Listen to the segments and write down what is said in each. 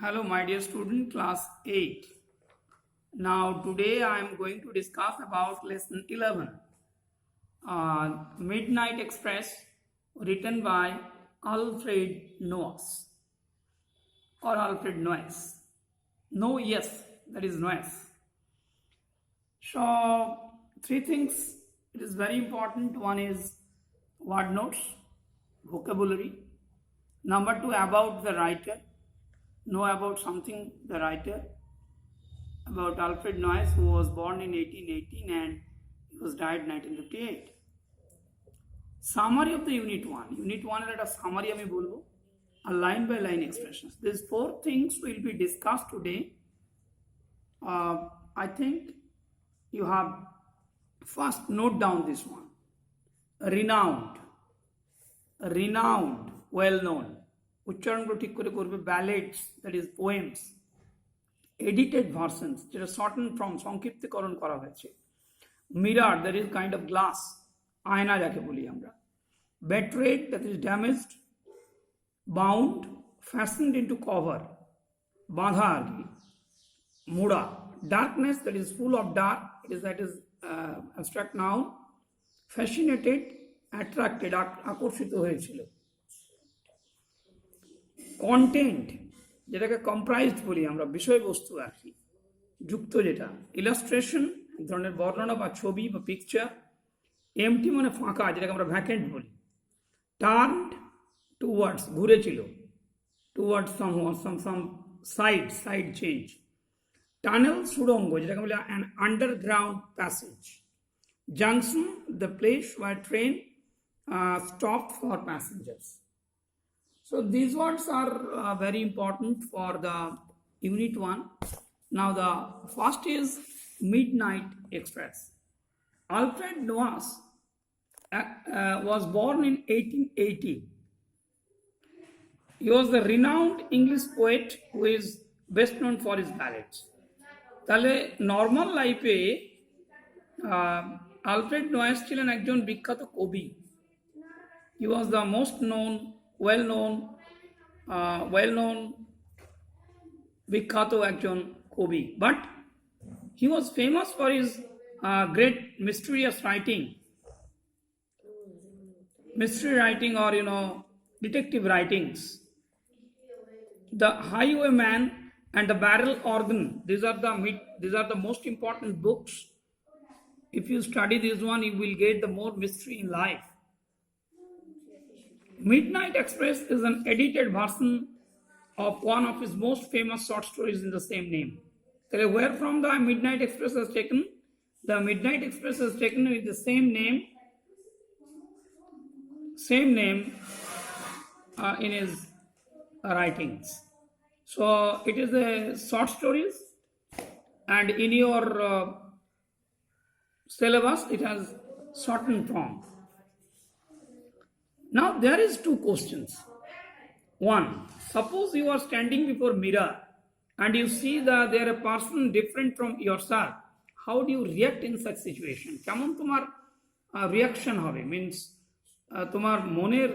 Hello, my dear student, class 8. Now, today I am going to discuss about lesson 11, Midnight Express, written by Alfred Noyes or Alfred Noyes. No, yes, that is Noyes. So, three things it is very important. One is word notes, vocabulary. Number two, about the writer. Know about something, the writer, about Alfred Noyes, who was born in 1818 and he was died 1958. Summary of the unit 1. Unit 1 is a summary আমি বলবো, a line by line expressions. These four things will be discussed today. I think you have first note down this one. Renowned, well known. উচ্চারণগুলো ঠিক করে করবে। Ballads, that is poems. Edited versions, যেটা shorten form, সংক্ষিপ্তকরণ করা হয়েছে। Mirror, that is kind of glass, আয়না যাকে বলি আমরা। Betrayed, that is damaged. Bound, fashioned into cover, বাঁধা আর কি, মোড়া। Darkness, that is full of dark, that is abstract noun. Fascinated, attracted, আকর্ষিত হয়েছিল। কন্টেন্ট, যেটাকে কম্প্রাইজড বলি আমরা, বিষয়বস্তু আর কি, যুক্ত যেটা। ইলাস্ট্রেশন, এক ধরনের বর্ণনা বা ছবি বা পিকচার। এমটি মানে ফাঁকা, যেটাকে আমরা ভ্যাকেন্ট বলি। টার্নড টুয়ার্ডস, ঘুরেছিল। Towards some side change. Tunnel, সুড়ঙ্গ, যেটাকে বলি an underground passage. Junction, the place where train stop for passengers. So these words are very important for the unit 1. Now the first is Midnight Express. Alfred Noyes was born in 1880. He was the renowned English poet who is best known for his ballads. তাহলে normal লাইফে Alfred noise ছিলেন একজন বিখ্যাত কবি. He was the most known, well-known বিখ্যাত একজন কবি, but he was famous for his great mysterious writing or detective writings. The Highwayman and the Barrel Organ, these are the most important books. If you study this one, you will get the more mystery in life. Midnight Express is an edited version of one of his most famous short stories in the same name. Where from the Midnight Express is taken? The Midnight Express is taken with the same name in his writings. So it is a short stories, and in your syllabus it has shortened form. Now there is two questions. One, suppose you are standing before mirror and you see that there a person different from yourself. How do you react in such situation? কেমন তোমার reaction হবে, means তোমার মনের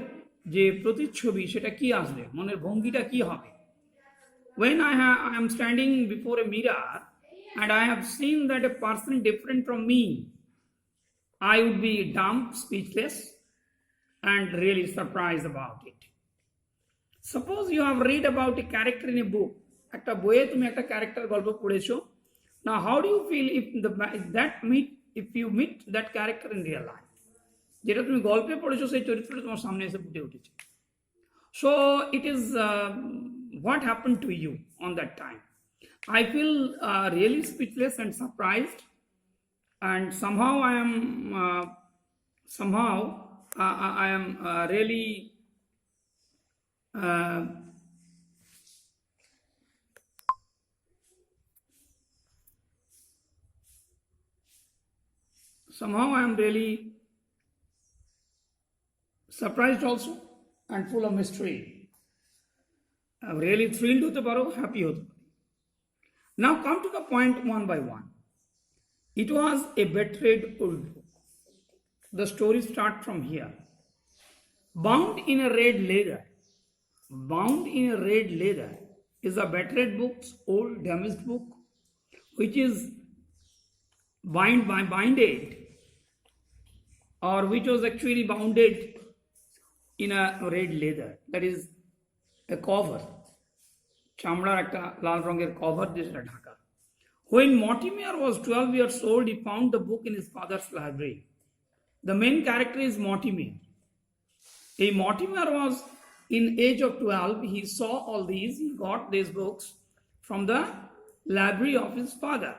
যে প্রতিচ্ছবি সেটা কি আসবে, মনের ভঙ্গিটা কি হবে? When I am standing before a mirror and I have seen that a person different from me, I would be dumb, speechless, and really surprised about it. Suppose you have read about a character in a book. একটা বইয়ে তুমি একটা character গল্প পড়েছো. Now how do you feel if you meet that character in real life? যেটা তুমি গল্পে পড়েছো সেই চরিত্রটা তোমার সামনে এসে ফুটে উঠেছে. So it is what happened to you on that time. I feel really speechless and surprised, and somehow I am really surprised also and full of mystery. I'm really thrilled হতে পারো, happy হতে পারো. Now come to the point one by one. It was a betrayed old book. The story starts from here. Bound in a red leather, is a battered book's old damaged book, which is binded, or which was actually bounded in a red leather, that is a cover, চামড়ার একটা লাল রঙের cover দিয়ে সেটা Dhaka. When Mortimer was 12 years old, he found the book in his father's library. The main character is Mortimer. Mortimer was in age of 12. He saw all these. He got these books from the library of his father.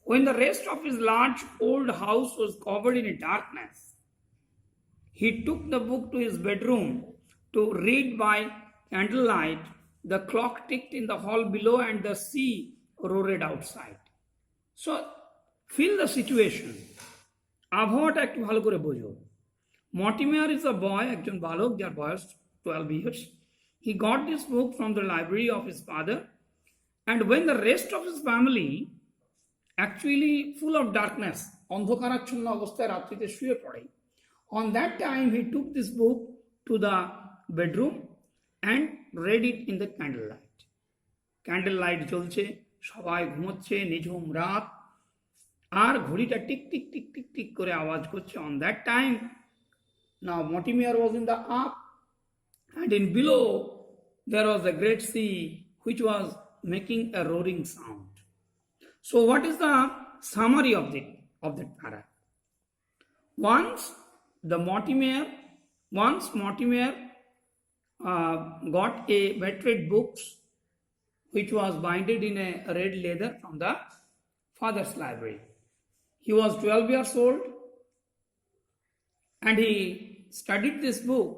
When the rest of his large old house was covered in darkness, he took the book to his bedroom to read by candlelight. The clock ticked in the hall below and the sea roared outside. So, feel the situation. আবহাওয়াটা একটু ভালো করে বোঝো. Mortimer is a boy, একজন বালক যার বয়স 12 years. He got this book from the library of his father, and when the rest of his family, actually full of darkness, অন্ধকারাচ্ছন্ন অবস্থায় রাত্রিতে শুয়ে পড়ে, on that time he took this book to the bedroom and read it in the candlelight. Candlelight জ্বলছে, সবাই ঘুমোচ্ছে, নিঝুম রাত, আর ঘড়িটা tick tick tick tick tick করে আওয়াজ করছে. On that time, now Mortimer was in the up, and in below there was a great sea which was making a roaring sound. So what is the summary of that para? Once Mortimer got a battered books which was binded in a red leather from the father's library. He was 12 years old, and he studied this book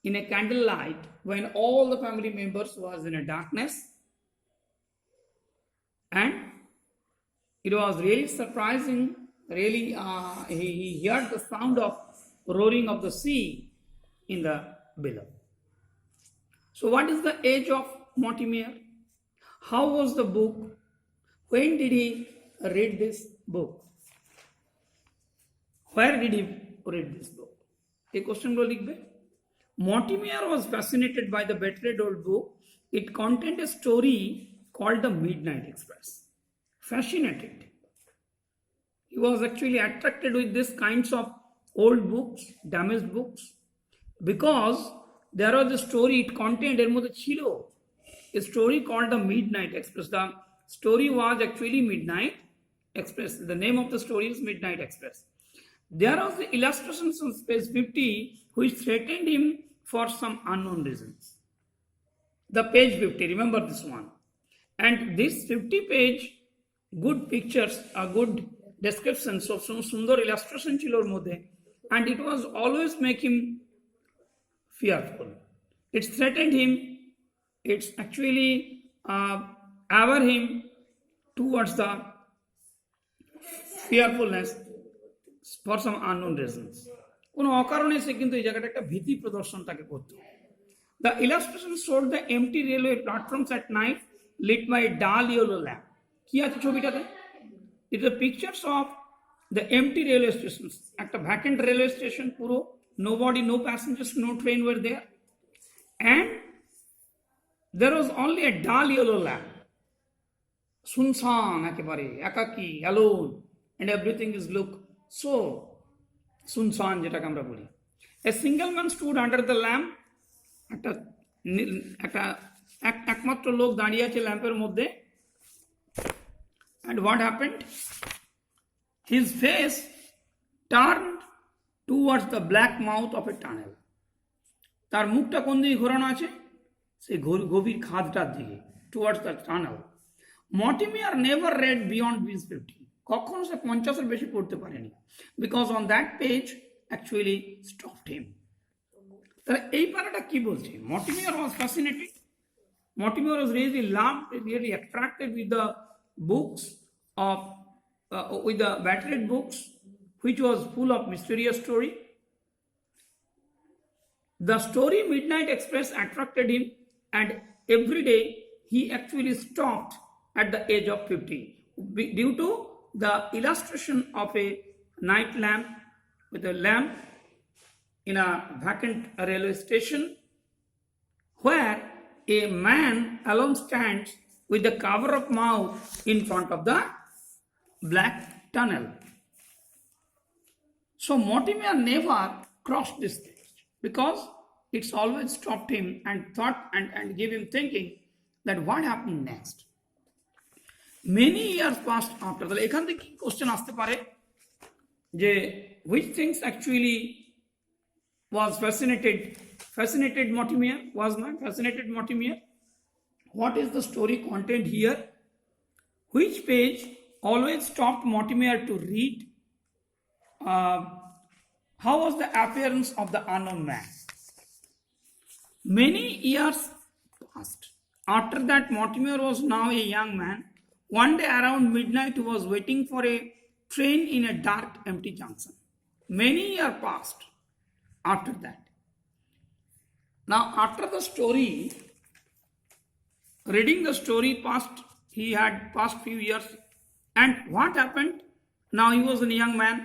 in a candlelight when all the family members was in a darkness, and it was really surprising. Really, he heard the sound of roaring of the sea in the below. So what is the age of Mortimer? How was the book? When did he read this book? Where did he read this book? A question গুলো লিখবে. Mortimer was fascinated by the battered old book. It contained a story called The Midnight Express. Fascinated. He was actually attracted with these kinds of old books, damaged books, because there was a story it contained, এর মধ্যে ছিল a story called The Midnight Express. The story was actually Midnight Express. The name of the story is Midnight Express. There was the illustrations on page 50 which threatened him for some unknown reasons. The page 50, remember this one. And this 50 page, good pictures, a good descriptions of some সুন্দর illustration ছিল ওর মধ্যে, and it was always make him fearful. It threatened him. It's actually aver him towards the fearfulness for some unknown reasons. কোনো অকারণে সে কিন্তু এই জায়গাটা একটা ভীতি প্রদর্শন তাকে করতো. The illustration showed the empty railway platforms at night lit by a dull yellow lamp. কি আছে ছবিটাতে? It's the pictures of the empty railway stations. একটা vacant railway station, পুরো nobody, no passengers, no train were there, and there was only a dull yellow lamp. শুনশান একেবারে, একাকী, alone, and everything is look so শুনশান যেটাকে আমরা বলি. A single man stood under the lamp. একমাত্র লোক দাঁড়িয়ে আছে ল্যাম্পের মধ্যে. And what happened? His face turned towards the black mouth of a tunnel. তার মুখটা কোন দিকে ঘোরানো আছে? সেই গভীর খাদটার দিকে, towards the tunnel. Mortimer never read beyond page 50. কখনো সে 50-এর বেশি পড়তে পারেনি, because on that page actually stopped him. তাহলে এই পারাটা কি বলছে? Mortimer was fascinated. Mortimer was really loved, really attracted with the books of with the battered books, which was full of mysterious story. The story Midnight Express attracted him, and every day he actually stopped at the age of 50 due to the illustration of a night lamp with a lamp in a vacant railway station, where a man alone stands with the cover of mouth in front of the black tunnel. So Mortimer never crossed this stage because it's always stopped him and thought and gave him thinking that what happened next. Many years passed after. তাহলে এখান থেকে কি question আসতে পারে যে which things actually was fascinated Mortimer, was not fascinated Mortimer? What is the story content here? Which page always stopped Mortimer to read? How was the appearance of the unknown man? Many years passed. After that, Mortimer was now a young man. One day around midnight, he was waiting for a train in a dark, empty junction. Many years passed after that. Now, after the story, reading the story past, he had passed few years. And what happened? Now he was a young man.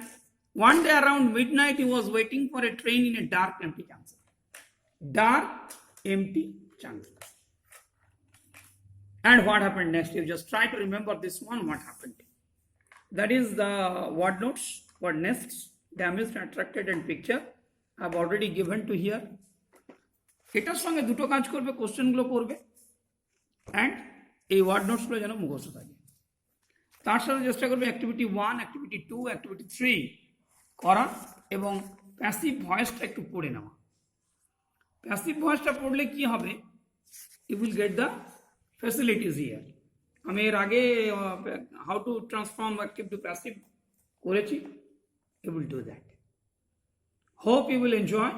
One day around midnight, he was waiting for a train in a dark, empty junction. Dark, empty junction. And what happened next? You just try to remember this one, what happened. That is the word notes, word nests, damaged, attracted, and picture. I've already given to here. এটার সঙ্গে দুটো কাজ করবে, কোশ্চেনগুলো করবে and এই word নোটসগুলো যেন মুখস্থ থাকে। তার সাথে চেষ্টা করবে অ্যাক্টিভিটি 1, অ্যাক্টিভিটি 2, অ্যাক্টিভিটি 3 করা এবং প্যাসিভ ভয়েসটা একটু পড়ে নেওয়া। প্যাসিভ ভয়েসটা পড়লে কি হবে, you will get the facilities here. আমি এর আগে how to transform active to passive করেছি, you will do that. Hope you will enjoy,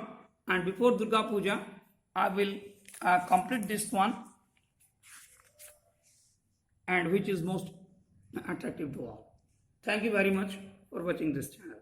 and before Durga Puja I will complete this one, and which is most attractive to all. Thank you very much for watching this channel.